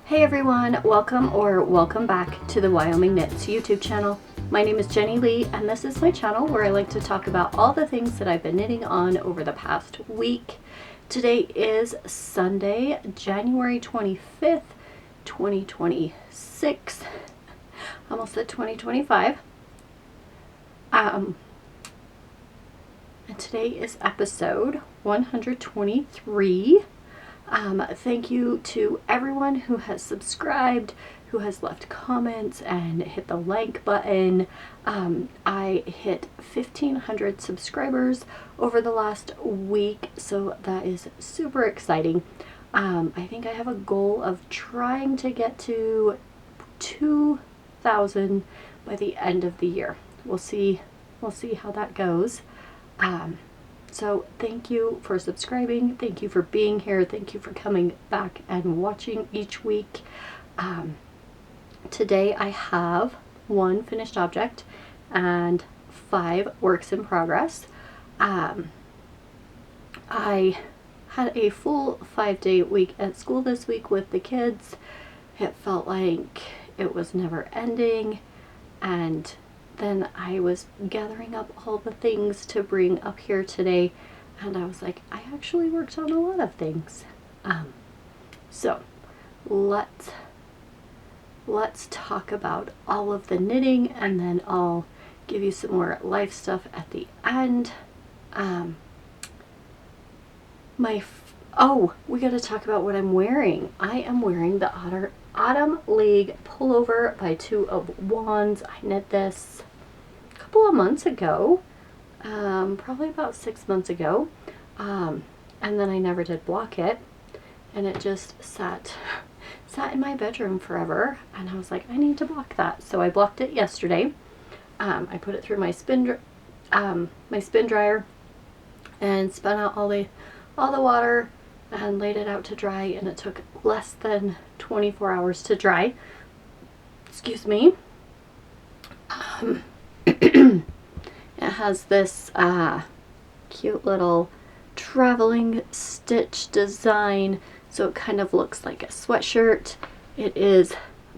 Hey everyone, welcome back to the Wyoming Knits YouTube channel. My name is Jenny Lee and this is my channel where I like to talk about all the things that I've been knitting on over the past week. Today is Sunday, January 25th, 2026. Almost said 2025. And today is episode 123. Thank you to everyone who has subscribed, who has left comments and hit the like button. I hit 1,500 subscribers over the last week, so that is super exciting. I think I have a goal of trying to get to 2,000 by the end of the year. We'll see how that goes. So thank you for subscribing, thank you for being here, thank you for coming back and watching each week. Today I have 1 finished object and 5 works in progress. I had a full 5-day week at school this week with the kids. It felt like it was never ending, and then I was gathering up all the things to bring up here today, and I was like, I actually worked on a lot of things. So let's talk about all of the knitting, and then I'll give you some more life stuff at the end. We got to talk about what I'm wearing. I am wearing the Autumn League Pullover by 2 of Wands. I knit this a couple of months ago, probably about 6 months ago, and then I never did block it, and it just sat in my bedroom forever, and I was like, I need to block that. So I blocked it yesterday. I put it through my spin dryer and spun out all the water and laid it out to dry, and it took less than 24 hours to dry. Excuse me. It has this cute little traveling stitch design, so it kind of looks like a sweatshirt. It is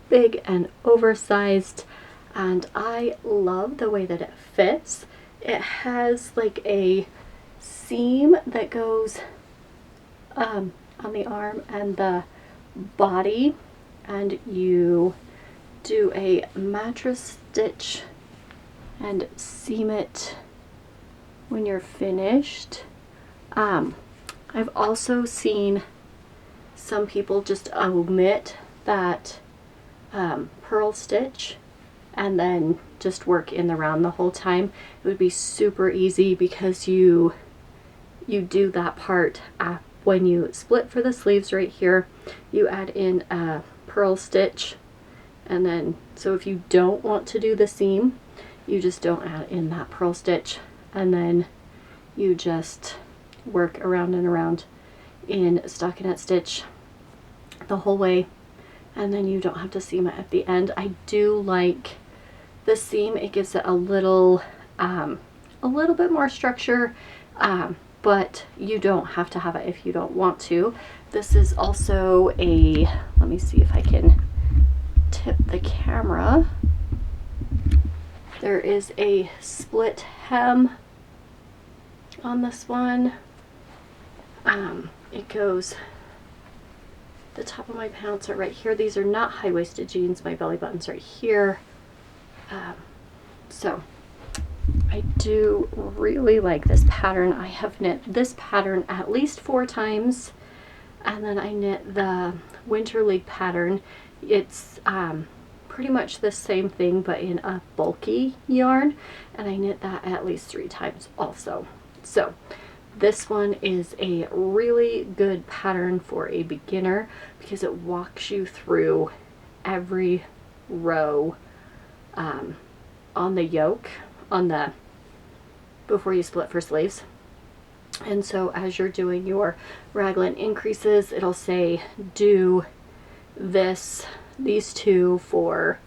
big and oversized, and I love the way that it fits. It has like a seam that goes on the arm and the body, and you do a mattress stitch and seam it when you're finished. I've also seen some people just omit that purl stitch and then just work in the round the whole time. It would be super easy because you do that part when you split for the sleeves right here. You add in a purl stitch, and then so if you don't want to do the seam, you just don't add in that purl stitch, and then you just work around and around in stockinette stitch the whole way, and then you don't have to seam it at the end. I do like the seam. It gives it a little bit more structure, but you don't have to have it if you don't want to. This is also a, let me see if I can tip the camera. There is a split hem on this one. It goes, the top of my pants are right here. These are not high-waisted jeans. My belly button's right here. So I do really like this pattern. I have knit this pattern at least 4 times, and then I knit the Winter League pattern. It's pretty much the same thing but in a bulky yarn, and I knit that at least 3 times also. So this one is a really good pattern for a beginner because it walks you through every row on the yoke before you split for sleeves. And so as you're doing your raglan increases, it'll say do these 2 for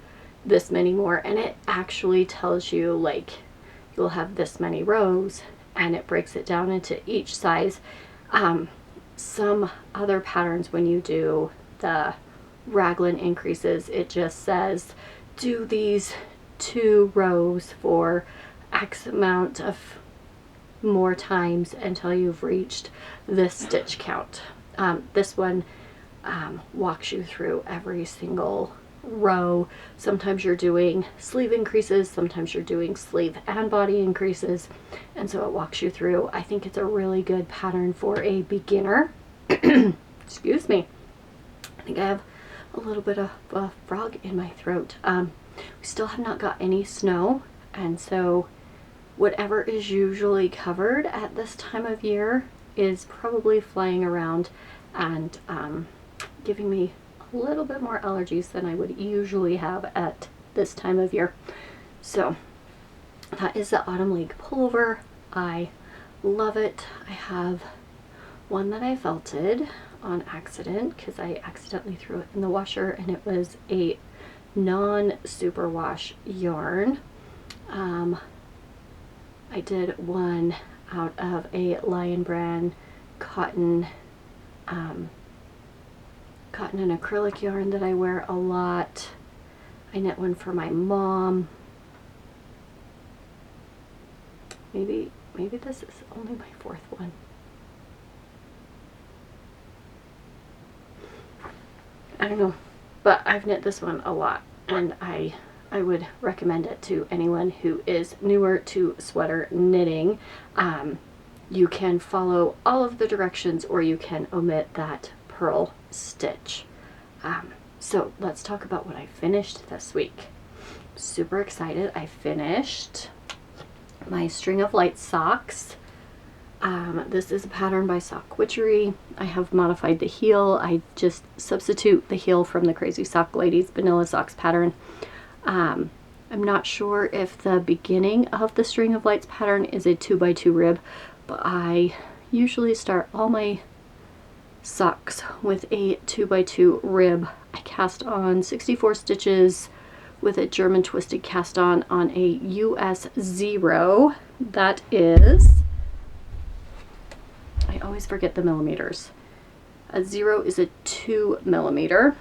this many more, and it actually tells you like you'll have this many rows, and it breaks it down into each size. Some other patterns, when you do the raglan increases. It just says do these 2 rows for X amount of more times until you've reached this stitch count. This one walks you through every single row. Sometimes you're doing sleeve increases, sometimes you're doing sleeve and body increases, and so it walks you through. I think it's a really good pattern for a beginner. Excuse me. I think I have a little bit of a frog in my throat. We still have not got any snow, and so whatever is usually covered at this time of year is probably flying around and giving me a little bit more allergies than I would usually have at this time of year. So that is the Autumn League pullover. I love it. I have one that I felted on accident because I accidentally threw it in the washer, and it was a non-superwash yarn. I did one out of a Lion Brand cotton and acrylic yarn that I wear a lot. I knit one for my mom. Maybe this is only my 4th one. I don't know, but I've knit this one a lot, and I would recommend it to anyone who is newer to sweater knitting. You can follow all of the directions, or you can omit that purl stitch. So let's talk about what I finished this week. Super excited. I finished my String of Light socks. This is a pattern by Sock Witchery. I have modified the heel. I just substitute the heel from the Crazy Sock Ladies Vanilla Socks pattern. I'm not sure if the beginning of the String of Lights pattern is a 2x2 rib, but I usually start all my socks with a 2x2 rib. I cast on 64 stitches with a German twisted cast on a US 0. That is, I always forget the millimeters. A 0 is a 2 millimeter.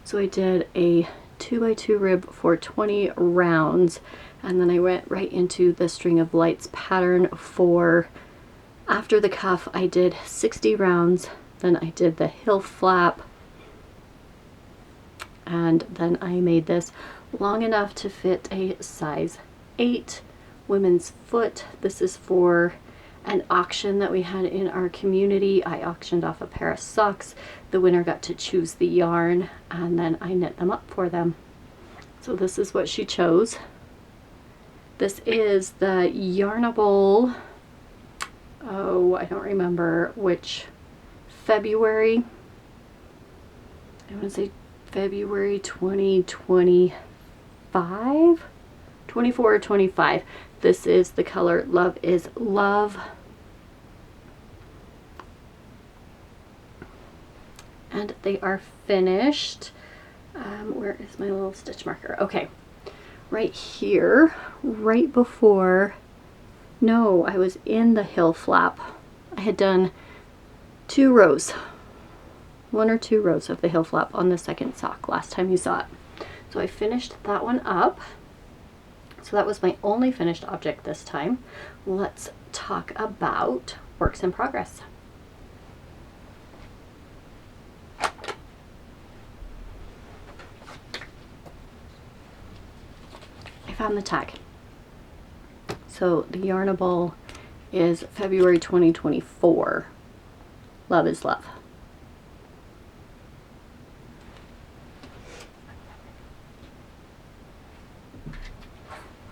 So I did a 2x2 rib for 20 rounds, and then I went right into the String of Lights pattern for after the cuff. I did 60 rounds, then I did the heel flap, and then I made this long enough to fit a size 8 women's foot. This is for an auction that we had in our community. I auctioned off a pair of socks. The winner got to choose the yarn, and then I knit them up for them. So this is what she chose. This is the Yarnable, oh, I don't remember which February. I want to say February 2025, 24 or 25. This is the color Love is Love. And they are finished. Where is my little stitch marker? Okay, right here, right before, no, I was in the heel flap. I had done 2 rows, 1 or 2 rows of the heel flap on the second sock last time you saw it. So I finished that one up. So that was my only finished object this time. Let's talk about works in progress. I found the tag. So the Yarnable is February 2024. Love is Love.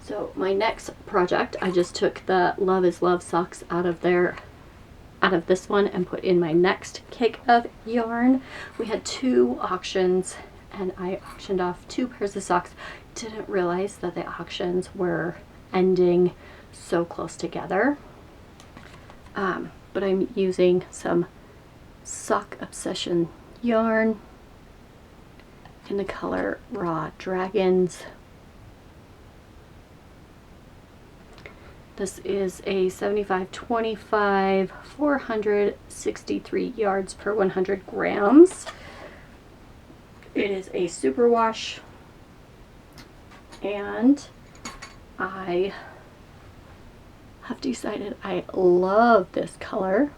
So my next project, I just took the Love is Love socks out of this one and put in my next cake of yarn. We had 2 auctions, and I auctioned off 2 pairs of socks. Didn't realize that the auctions were ending so close together. But I'm using some Sock Obsession yarn in the color Raw Dragons. This is a 75-25, 463 yards per 100 grams. It is a superwash, and I have decided I love this color.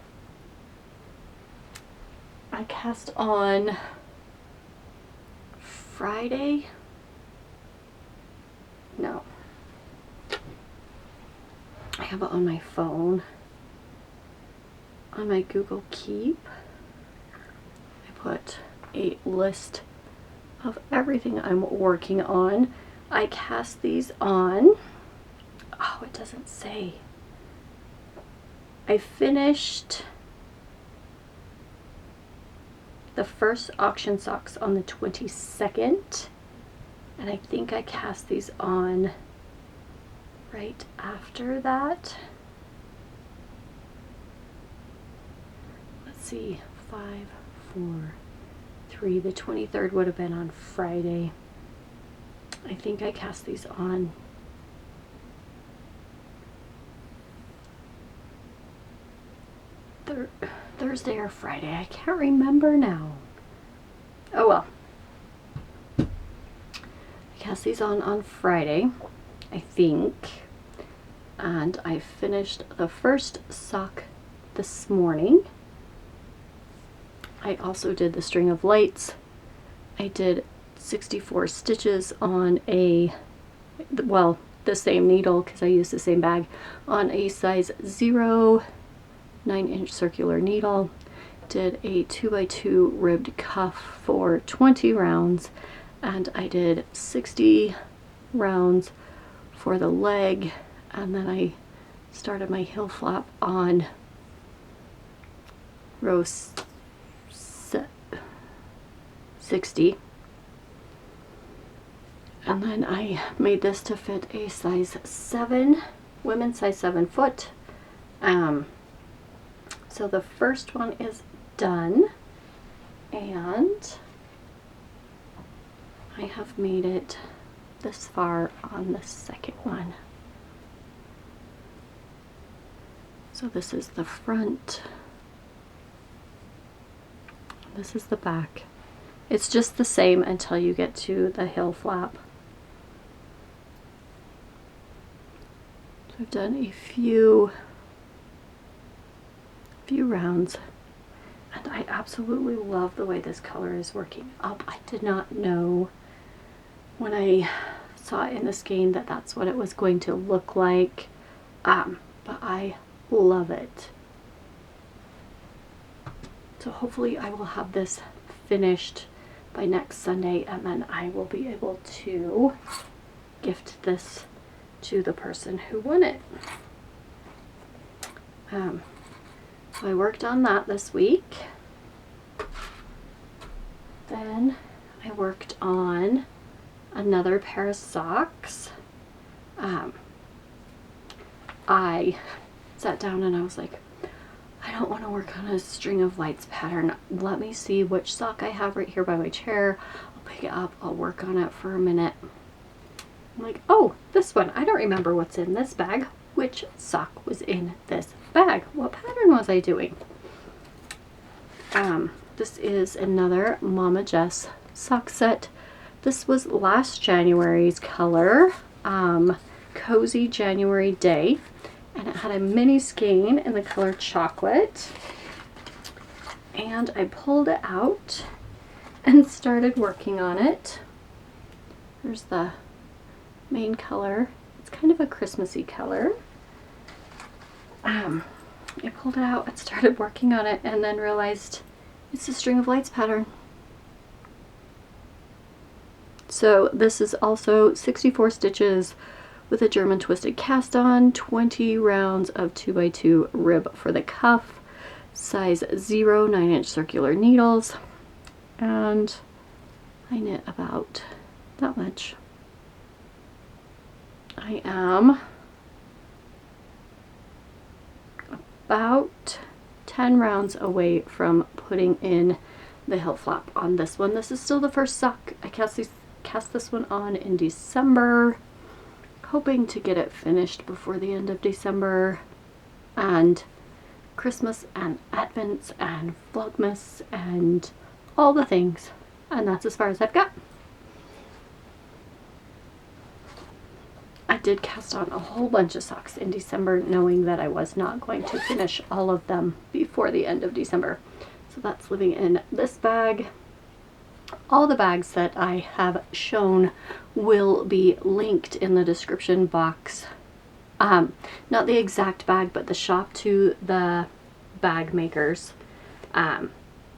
I cast on Friday. No. I have it on my phone. On my Google Keep, I put a list of everything I'm working on. I cast these on. Oh, it doesn't say. I finished the first auction socks on the 22nd, and I think I cast these on right after that. Let's see, 5, 4, 3. The 23rd would have been on Friday. I think I cast these on Thursday or Friday. I can't remember now. Oh well. I cast these on Friday, I think. And I finished the first sock this morning. I also did the string of lights. I did 64 stitches on a, well, the same needle because I used the same bag, on a size 0 9-inch circular needle. Did a 2x2 ribbed cuff for 20 rounds, and I did 60 rounds for the leg, and then I started my heel flap on row 60, and then I made this to fit a size 7, women's size 7 foot. So the first one is done, and I have made it this far on the second one. So this is the front, this is the back. It's just the same until you get to the heel flap. So I've done a few rounds, and I absolutely love the way this color is working up. I did not know when I saw it in the skein that that's what it was going to look like, but I love it. So hopefully I will have this finished by next Sunday, and then I will be able to gift this to the person who won it. So I worked on that this week. Then I worked on another pair of socks. I sat down and I was like, I don't want to work on a string of lights pattern. Let me see which sock I have right here by my chair. I'll pick it up, I'll work on it for a minute. I'm like, oh, this one. I don't remember what's in this bag. Which sock was in this bag? What pattern was I doing? This is another Momma Jess sock set. This was last January's color, Cozy January Day, and it had a mini skein in the color chocolate. And I pulled it out and started working on it. There's the main color. It's kind of a Christmassy color. I pulled it out and started working on it, and then realized it's a string of lights pattern. So this is also 64 stitches with a German twisted cast on, 20 rounds of 2x2 rib for the cuff, size 0 9-inch circular needles, and I knit about that much. I am about 10 rounds away from putting in the heel flap on this one. This is still the first sock. I cast this one on in December. hoping to get it finished before the end of December, and Christmas and Advent and Vlogmas and all the things. And that's as far as I've got. I did cast on a whole bunch of socks in December, knowing that I was not going to finish all of them before the end of December. So that's living in this bag. All the bags that I have shown will be linked in the description box. Not the exact bag, but the shop to the bag makers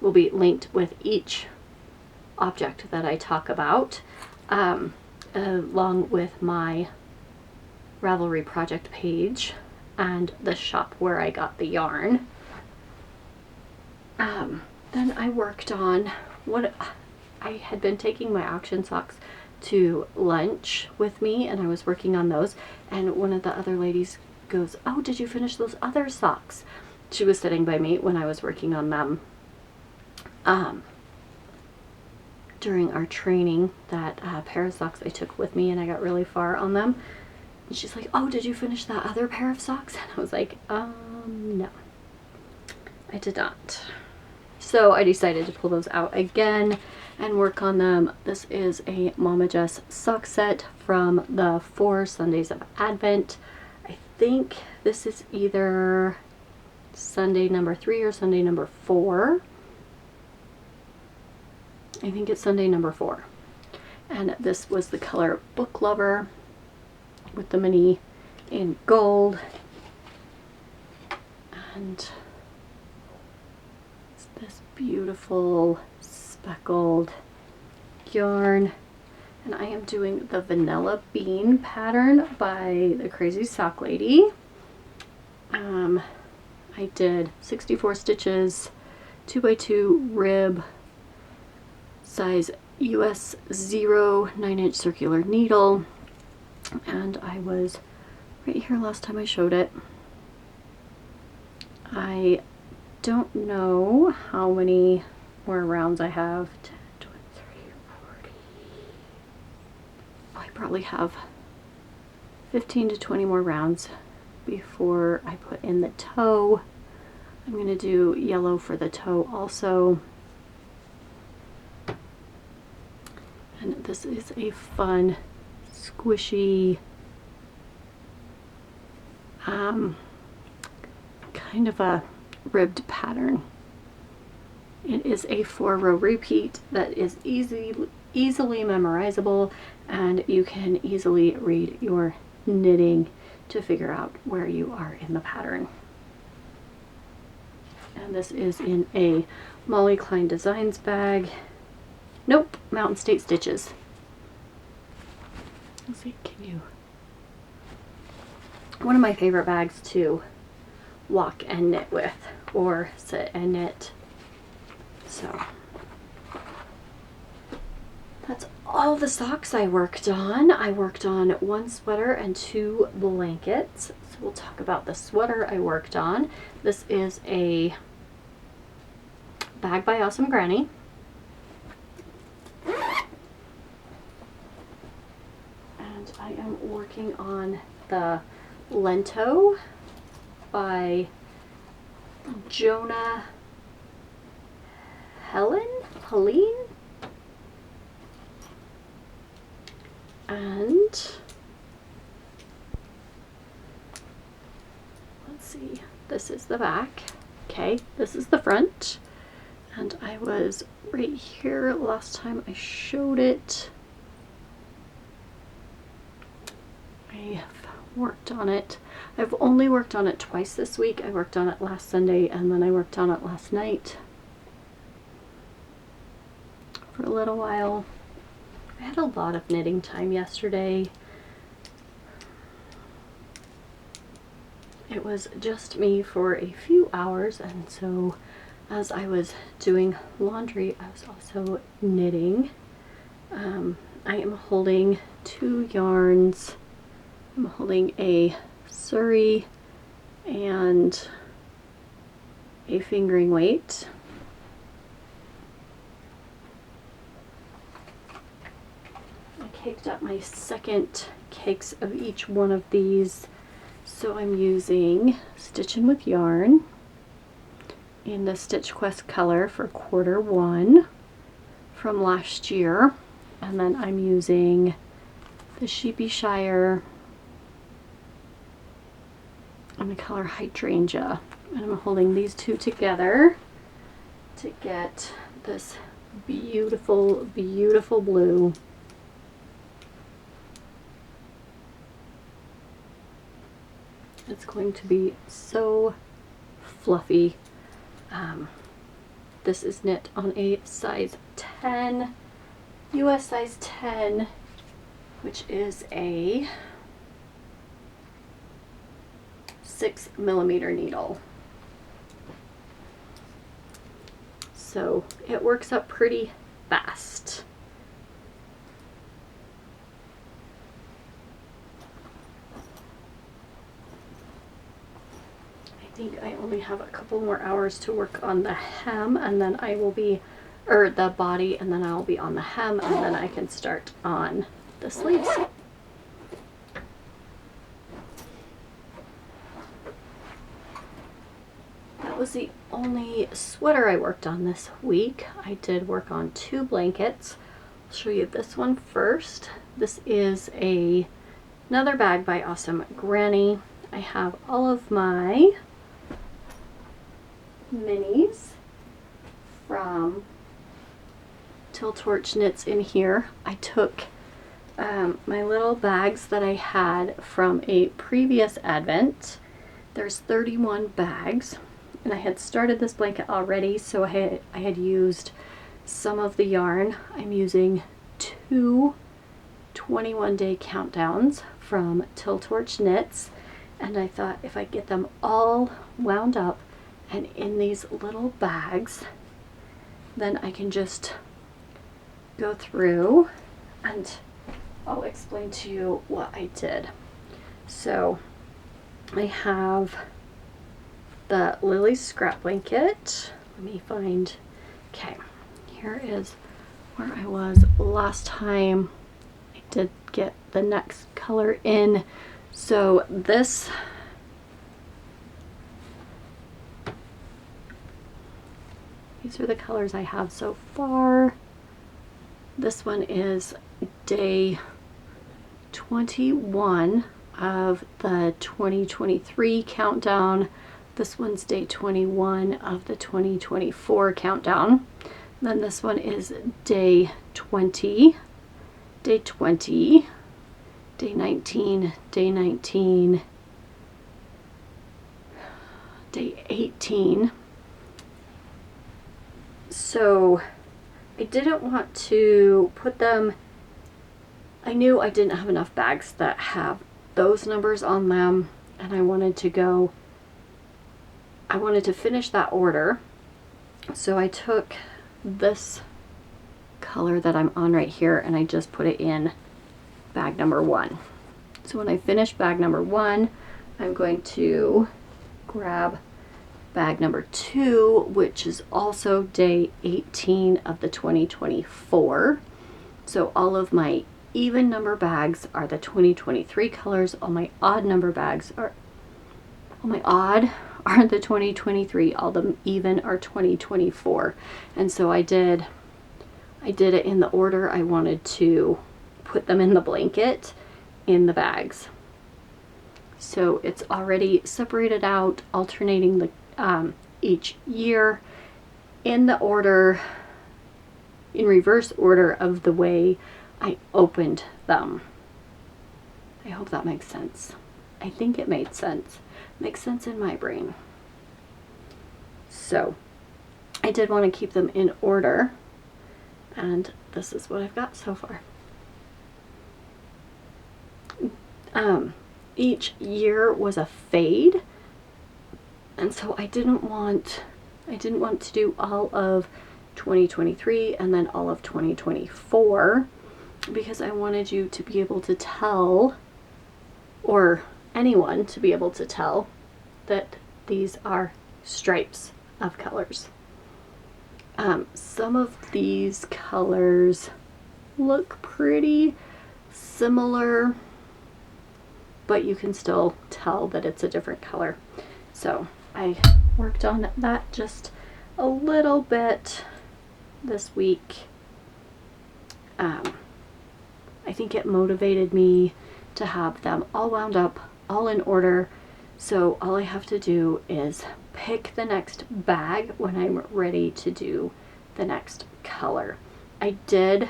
will be linked with each object that I talk about, along with my Ravelry project page and the shop where I got the yarn. Then I worked on what I had been taking my auction socks to lunch with me, and I was working on those, and one of the other ladies goes, "Oh, did you finish those other socks?" She was sitting by me when I was working on them during our training. That pair of socks I took with me, and I got really far on them, and she's like, "Oh, did you finish that other pair of socks?" And I was like, no, I did not. So I decided to pull those out again and work on them. This is a Mama Jess sock set from the 4 Sundays of Advent. I think this is either Sunday number 3 or Sunday number 4. I think it's Sunday number 4. And this was the color Book Lover with the mini in gold. And it's this beautiful speckled yarn, and I am doing the Vanilla Bean pattern by the Crazy Sock Lady. I did 64 stitches, 2x2 rib, size US 0, 9-inch circular needle, and I was right here last time I showed it. I don't know how many more rounds I have. 10, 20, 30, 40. I probably have 15 to 20 more rounds before I put in the toe. I'm going to do yellow for the toe also. And this is a fun, squishy, kind of a ribbed pattern. It is a 4-row repeat that is easily memorizable, and you can easily read your knitting to figure out where you are in the pattern. And this is in a Molly Klein Designs bag. Nope, Mountain State Stitches. Let's see, can you... One of my favorite bags to walk and knit with, or sit and knit. So that's all the socks I worked on. I worked on 1 sweater and 2 blankets. So we'll talk about the sweater I worked on. This is a bag by Awesome Granny. And I am working on the Lento by Jonna, Helin, and let's see, this is the back. Okay, this is the front, and I was right here last time I showed it. I have worked on it. I've only worked on it twice this week. I worked on it last Sunday, and then I worked on it last night for a little while. I had a lot of knitting time yesterday. It was just me for a few hours, and so as I was doing laundry, I was also knitting. I am holding 2 yarns. I'm holding a Surrey and a fingering weight. I caked up my second cakes of each one of these. So I'm using Stitchin with Yarn in the Stitch Quest color for Q1 from last year. And then I'm using the Sheepy Shire in the color Hydrangea. And I'm holding these two together to get this beautiful, beautiful blue. It's going to be so fluffy. This is knit on a size 10, US size 10, which is a 6mm needle. So it works up pretty fast. I think I only have a couple more hours to work on the hem, and then I will be, or the body, and then I'll be on the hem, and then I can start on the sleeves. That was the only sweater I worked on this week. I did work on 2 blankets. I'll show you this one first. This is another bag by Awesome Granny. I have all of my minis from Till Torch Knits in here. I took my little bags that I had from a previous advent. There's 31 bags, and I had started this blanket already, so I had used some of the yarn. I'm using 2 21-day countdowns from Till Torch Knits, and I thought if I get them all wound up and in these little bags, then I can just go through and I'll explain to you what I did. So I have the Lily's scrap blanket. Let me find, okay, here is where I was last time I did get the next color in. So these are the colors I have so far. This one is day 21 of the 2023 countdown. This one's day 21 of the 2024 countdown. Then this one is day 20, day 20, day 19, day 19, day 18. So I didn't want to put them, I knew I didn't have enough bags that have those numbers on them, and I wanted to finish that order. So I took this color that I'm on right here and I just put it in bag number 1. So when I finish bag number 1, I'm going to grab bag number 2, which is also day 18 of the 2024. So all of my even number bags are the 2023 colors. All my odd number bags are, all my odd are the 2023. All the even are 2024. And so I did it in the order I wanted to put them in the blanket in the bags. So it's already separated out, alternating the each year in the order, in reverse order of the way I opened them. I hope that makes sense. I think it made sense. Makes sense in my brain. So I did want to keep them in order, and this is what I've got so far. Each year was a fade, and so I didn't want to do all of 2023 and then all of 2024, because I wanted you to be able to tell, or anyone to be able to tell, that these are stripes of colors. Some of these colors look pretty similar but you can still tell that it's a different color. So I worked on that just a little bit this week. I think it motivated me to have them all wound up, all in order. So all I have to do is pick the next bag when I'm ready to do the next color. I did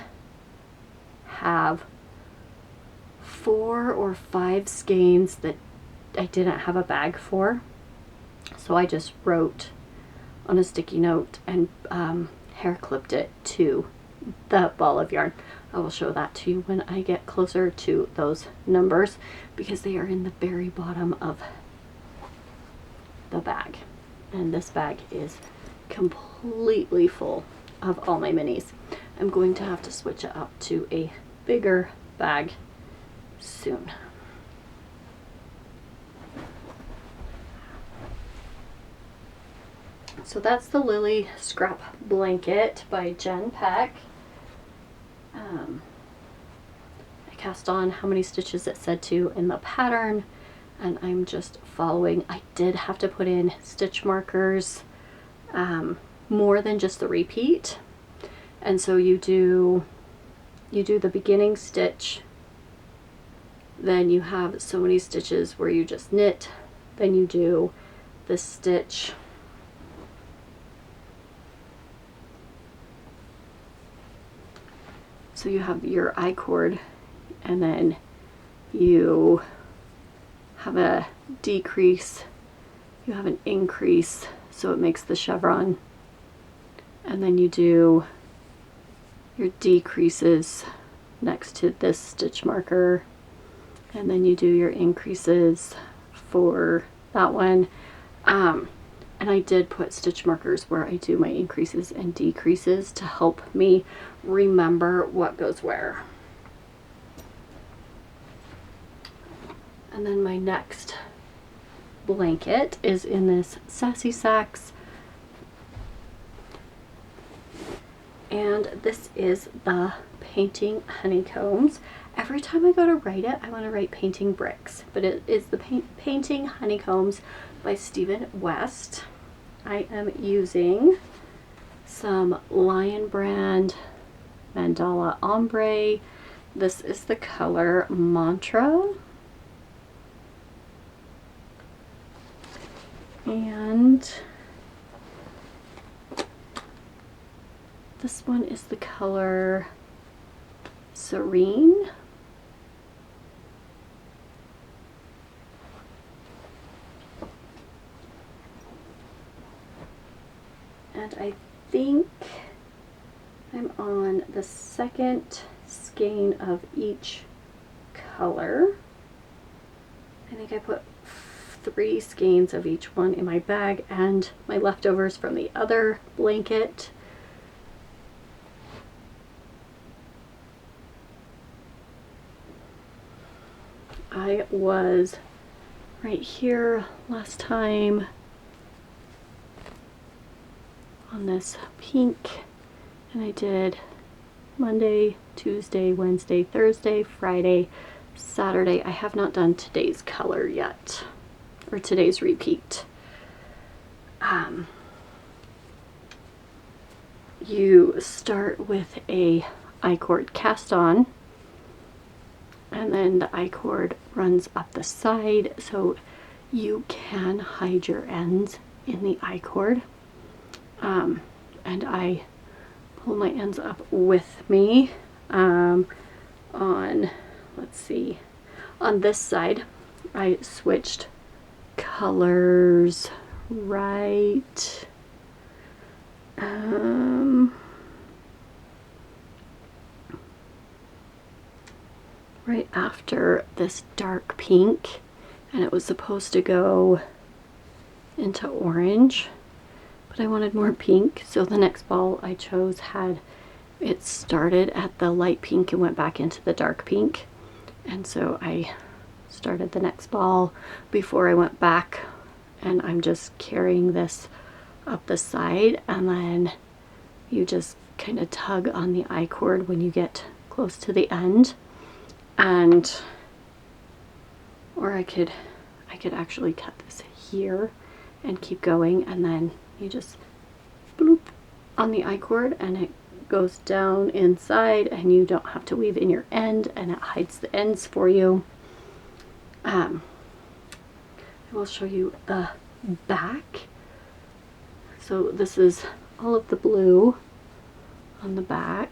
have 4 or 5 skeins that I didn't have a bag for. So I just wrote on a sticky note and hair clipped it to the ball of yarn. I will show that to you when I get closer to those numbers, because they are in the very bottom of the bag. And this bag is completely full of all my minis. I'm going to have to switch it up to a bigger bag soon. So that's the Lily Scrap Blanket by Jen Peck. I cast on how many stitches it said to in the pattern, and I'm just following. I did have to put in stitch markers, more than just the repeat. And so you do the beginning stitch, then you have so many stitches where you just knit, then you do the stitch so you have your I-cord, and then you have a decrease, you have an increase, so it makes the chevron, and then you do your decreases next to this stitch marker, and then you do your increases for that one. And I did put stitch markers where I do my increases and decreases to help me remember what goes where. And then my next blanket is in this Sassy Sacks, and this is the Painting Honeycombs. Every time I go to write it, I want to write Painting Bricks, but it is the Painting Honeycombs by Stephen West. I am using some Lion Brand Mandala Ombre. This is the color Mantra. And this one is the color Serene. And I think I'm on the second skein of each color. I think I put 3 skeins of each one in my bag, and my leftovers from the other blanket. I was right here last time on this pink, and I did Monday, Tuesday, Wednesday, Thursday, Friday, Saturday. I have not done today's color yet, or today's repeat. You start with a I-cord cast on, and then the I-cord runs up the side, so you can hide your ends in the I-cord. And I pull my ends up with me. On, let's see, on this side I switched colors right right after this dark pink, and it was supposed to go into orange, but I wanted more pink, so the next ball I chose had, it started at the light pink and went back into the dark pink, and so I started the next ball before I went back, and I'm just carrying this up the side, and then you just kind of tug on the I-cord when you get close to the end, and or I could actually cut this here and keep going, and then you just bloop on the I-cord and it goes down inside and you don't have to weave in your end, and it hides the ends for you. I will show you the back. So this is all of the blue on the back.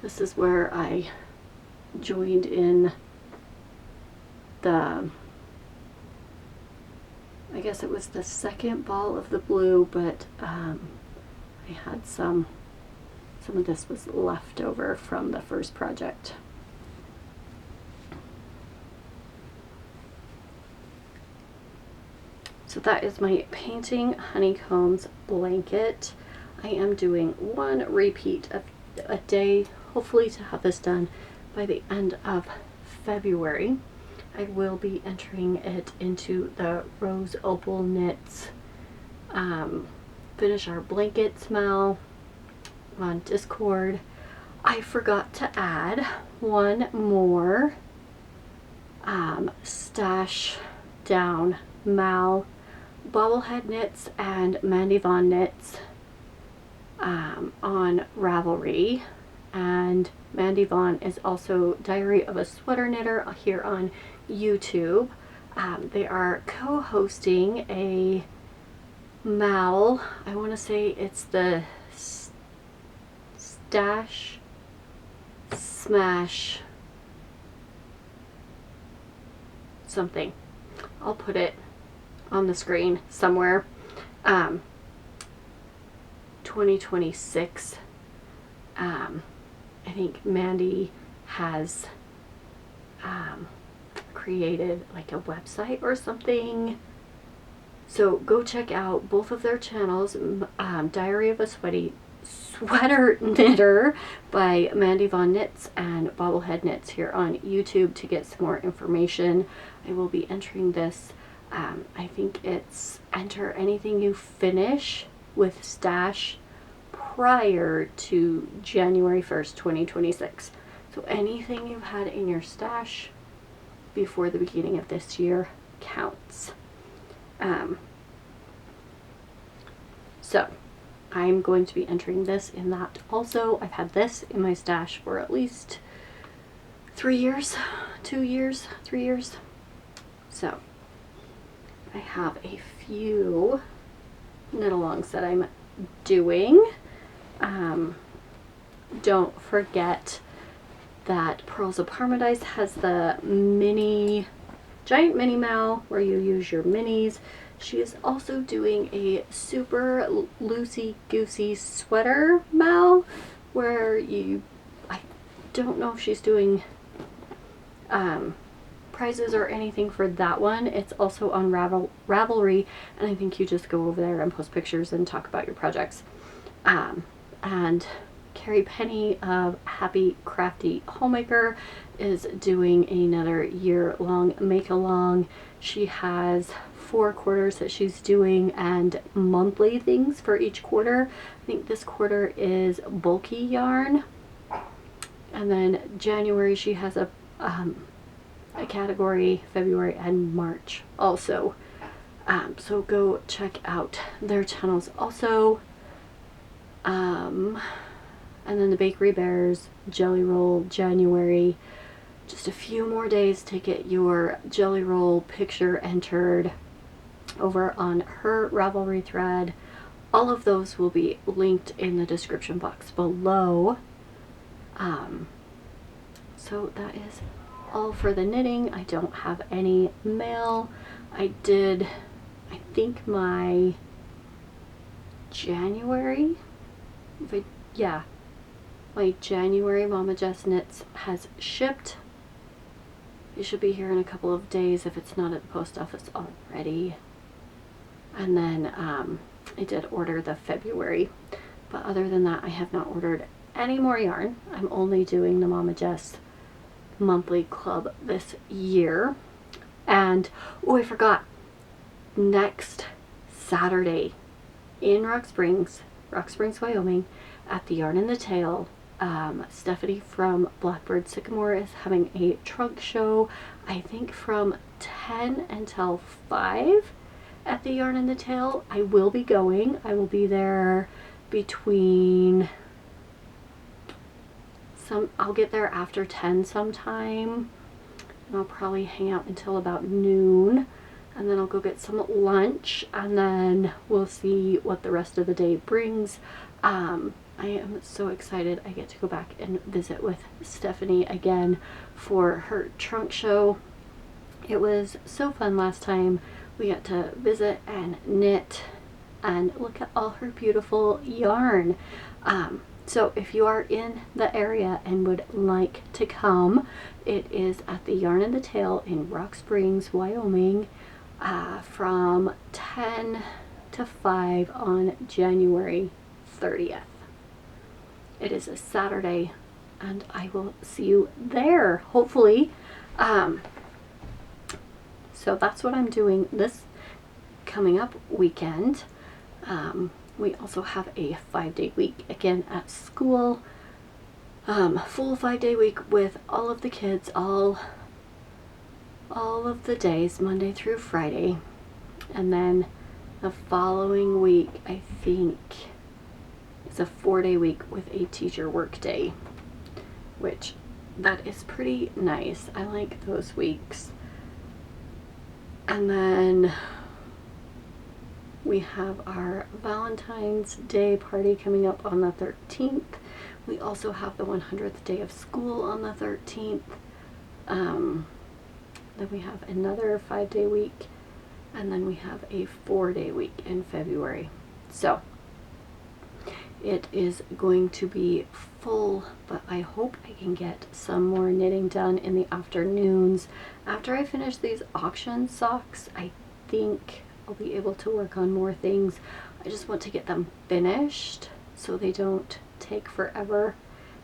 This is where I joined in the, I guess it was the second ball of the blue, but I had some of this was left over from the first project. So that is my painting honeycombs blanket. I am doing one repeat of a day, hopefully to have this done by the end of February. I will be entering it into the Rose Opal Knits Finish Our Blanket Smell on Discord. I forgot to add one more Stash Down Mal Bobblehead Knits and Mandy Vaughn Knits on Ravelry, and Mandy Vaughn is also Diary of a Sweater Knitter here on YouTube. They are co-hosting a Mal, I want to say it's the Stash Smash something. I'll put it on the screen somewhere. 2026. I think Mandy has created like a website or something. So go check out both of their channels, Diary of a Sweater Knitter by Mandy Vaughn Knits and Bobblehead Knits here on YouTube to get some more information. I will be entering this. I think it's enter anything you finish with stash prior to January 1st, 2026. So anything you've had in your stash before the beginning of this year counts. So I'm going to be entering this in that also. I've had this in my stash for at least 3 years, 2 years, 3 years. So I have a few knit-alongs that I'm doing. Don't forget that Pearls of Parmadice has the giant mini mal where you use your minis. She is also doing a super loosey-goosey sweater mal where I don't know if she's doing prizes or anything for that one. It's also on Ravelry, and I think you just go over there and post pictures and talk about your projects. And Carrie Penny of Happy Crafty Homemaker is doing another year-long make-along. She has 4 quarters that she's doing and monthly things for each quarter. I think this quarter is bulky yarn, and then January she has a category, February and March also. So go check out their channels also. And then the Bakery Bears Jelly Roll January. Just a few more days to get your Jelly Roll picture entered over on her Ravelry thread. All of those will be linked in the description box below. So that is all for the knitting. I don't have any mail. I think my January, my January Mama Jess Knits has shipped. It should be here in a couple of days if it's not at the post office already. And then I did order the February, but other than that I have not ordered any more yarn. I'm only doing the Mama Jess monthly club this year. And oh, I forgot, next Saturday in Rock Springs, Wyoming, at the Yarn in the Tail. Stephanie from Blackbird Sycamore is having a trunk show, I think from 10 until 5 at the Yarn in the Tail. I will be going. I will be there between I'll get there after 10 sometime, and I'll probably hang out until about noon, and then I'll go get some lunch, and then we'll see what the rest of the day brings. I am so excited I get to go back and visit with Stephanie again for her trunk show. It was so fun last time. We got to visit and knit and look at all her beautiful yarn. So if you are in the area and would like to come, it is at the Yarn in the Tail in Rock Springs, Wyoming, from 10 to 5 on January 30th. It is a Saturday, and I will see you there, hopefully. So that's what I'm doing this coming up weekend. We also have a 5-day week again at school. Full 5-day week with all of the kids, all of the days, Monday through Friday. And then the following week, I think, is a 4-day week with a teacher work day, which that is pretty nice. I like those weeks. And then we have our Valentine's Day party coming up on the 13th. We also have the 100th day of school on the 13th. Then we have another 5-day week, and then we have a 4-day week in February. So it is going to be full, but I hope I can get some more knitting done in the afternoons. After I finish these auction socks, I think I'll be able to work on more things. I just want to get them finished so they don't take forever.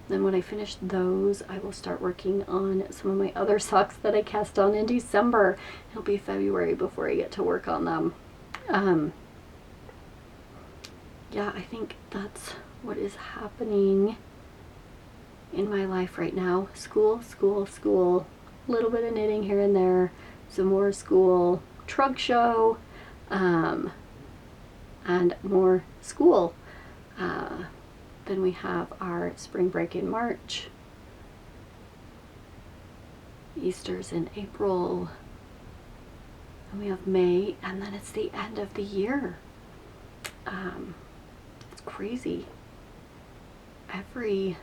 Then when I finish those, I will start working on some of my other socks that I cast on in December. It'll be February before I get to work on them. Yeah, I think that's what is happening in my life right now. School, school, school. A little bit of knitting here and there. Some more school. Trunk show. And more school. Then we have our spring break in March. Easter's in April. And we have May. And then it's the end of the year. It's crazy. Every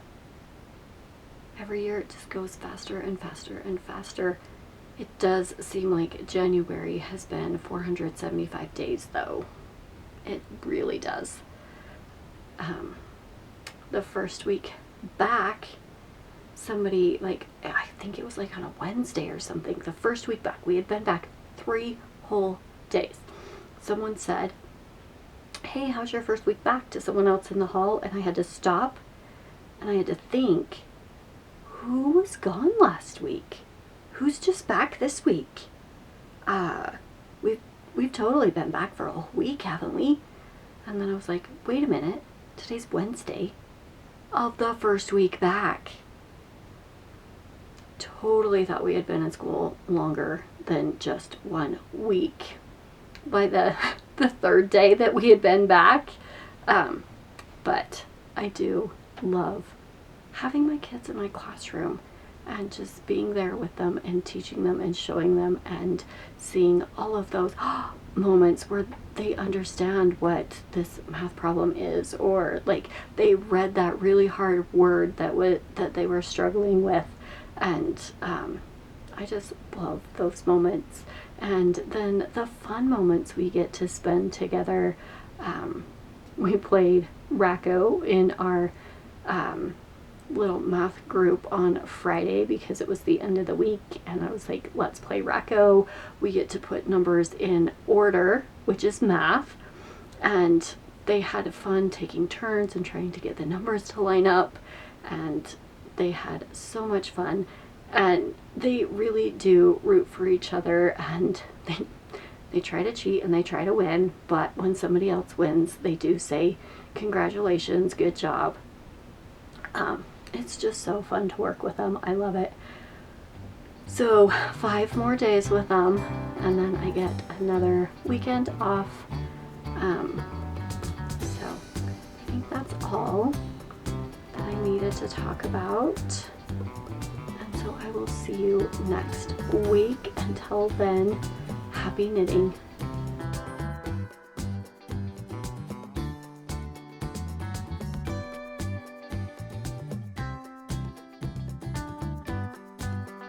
year it just goes faster and faster and faster. It does seem like January has been 475 days though. It really does. The first week back, somebody, like, I think it was like on a Wednesday or something, the first week back, we had been back 3 whole days. Someone said, "Hey, how's your first week back?" to someone else in the hall, and I had to stop and I had to think, who was gone last week? Who's just back this week? We've totally been back for a whole week, haven't we? And then I was like, wait a minute, today's Wednesday of the first week back. Totally thought we had been in school longer than just 1 week by the third day that we had been back. But I do love having my kids in my classroom and just being there with them and teaching them and showing them and seeing all of those moments where they understand what this math problem is, or like they read that really hard word that they were struggling with. And I just love those moments. And then the fun moments we get to spend together. We played Racco in our little math group on Friday because it was the end of the week, and I was like, let's play Racco. We get to put numbers in order, which is math, and they had fun taking turns and trying to get the numbers to line up, and they had so much fun. And they really do root for each other, and they try to cheat and they try to win, but when somebody else wins, they do say, congratulations, good job. It's just so fun to work with them. I love it. So 5 more days with them, and then I get another weekend off. So I think that's all that I needed to talk about. And so I will see you next week. Until then, happy knitting.